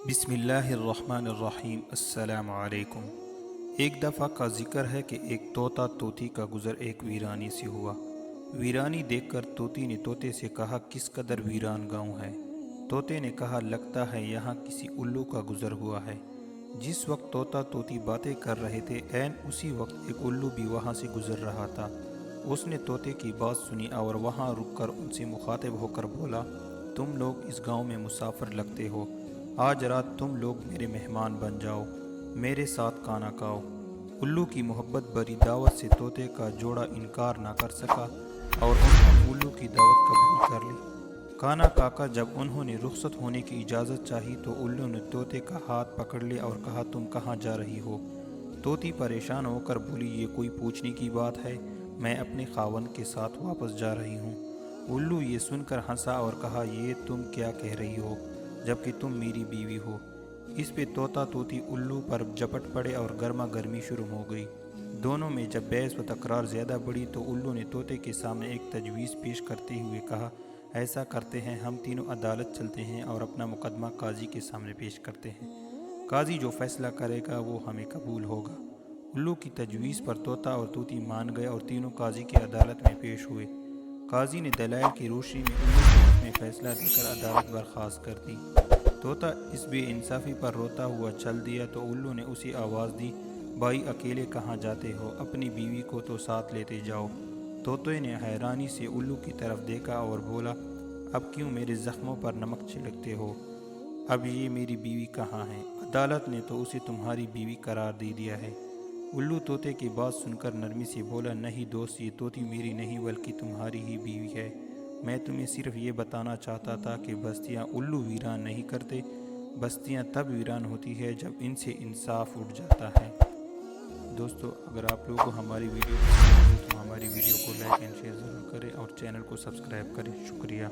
بسم اللہ الرحمن الرحیم۔ السلام علیکم۔ ایک دفعہ کا ذکر ہے کہ ایک طوطا طوطی کا گزر ایک ویرانی سے ہوا۔ ویرانی دیکھ کر طوطی نے طوطے سے کہا، کس قدر ویران گاؤں ہے؟ طوطے نے کہا، لگتا ہے یہاں کسی الو کا گزر ہوا ہے۔ جس وقت طوطا طوطی باتیں کر رہے تھے، عین اسی وقت ایک الو بھی وہاں سے گزر رہا تھا۔ اس نے طوطے کی بات سنی اور وہاں رک کر ان سے مخاطب ہو کر بولا، تم لوگ اس گاؤں میں مسافر لگتے ہو، آج رات تم لوگ میرے مہمان بن جاؤ، میرے ساتھ کھانا کھاؤ۔ الو کی محبت بری دعوت سے طوطے کا جوڑا انکار نہ کر سکا اور انہوں نے الو کی دعوت قبول کر لی۔ کھانا کھا کر جب انہوں نے رخصت ہونے کی اجازت چاہی تو الو نے طوطے کا ہاتھ پکڑ لیا اور کہا، تم کہاں جا رہی ہو؟ طوطی پریشان ہو کر بولی، یہ کوئی پوچھنے کی بات ہے، میں اپنے خاوند کے ساتھ واپس جا رہی ہوں۔ الو یہ سن کر ہنسا اور کہا، یہ تم کیا کہہ رہی ہو، جبکہ تم میری بیوی ہو؟ اس پہ طوطا طوطی الو پر جپٹ پڑے اور گرما گرمی شروع ہو گئی۔ دونوں میں جب بحث و تکرار زیادہ بڑھی تو الو نے طوطے کے سامنے ایک تجویز پیش کرتے ہوئے کہا، ایسا کرتے ہیں، ہم تینوں عدالت چلتے ہیں اور اپنا مقدمہ قاضی کے سامنے پیش کرتے ہیں، قاضی جو فیصلہ کرے گا وہ ہمیں قبول ہوگا۔ الو کی تجویز پر طوطا اور طوطی مان گئے اور تینوں قاضی کی عدالت میں پیش ہوئے۔ قاضی نے دلائل کی روشنی میں الو کے حق میں فیصلہ دے کر عدالت برخاست کر دی۔ طوطا اس بے انصافی پر روتا ہوا چل دیا تو الو نے اسے آواز دی، بھائی اکیلے کہاں جاتے ہو، اپنی بیوی کو تو ساتھ لیتے جاؤ۔ طوطے نے حیرانی سے الو کی طرف دیکھا اور بولا، اب کیوں میرے زخموں پر نمک چھڑکتے ہو؟ اب یہ میری بیوی کہاں ہے؟ عدالت نے تو اسے تمہاری بیوی قرار دے دیا ہے۔ الو طوطے کی بات سن کر نرمی سے بولا، نہیں دوست، یہ طوطی میری نہیں بلکہ تمہاری ہی بیوی ہے۔ میں تمہیں صرف یہ بتانا چاہتا تھا کہ بستیاں الو ویران نہیں کرتے، بستیاں تب ویران ہوتی ہے جب ان سے انصاف اٹھ جاتا ہے۔ دوستو، اگر آپ لوگوں کو ہماری ویڈیو پسند آئی تو ہماری ویڈیو کو لائک اینڈ شیئر ضرور کریں اور چینل کو سبسکرائب کریں۔ شکریہ۔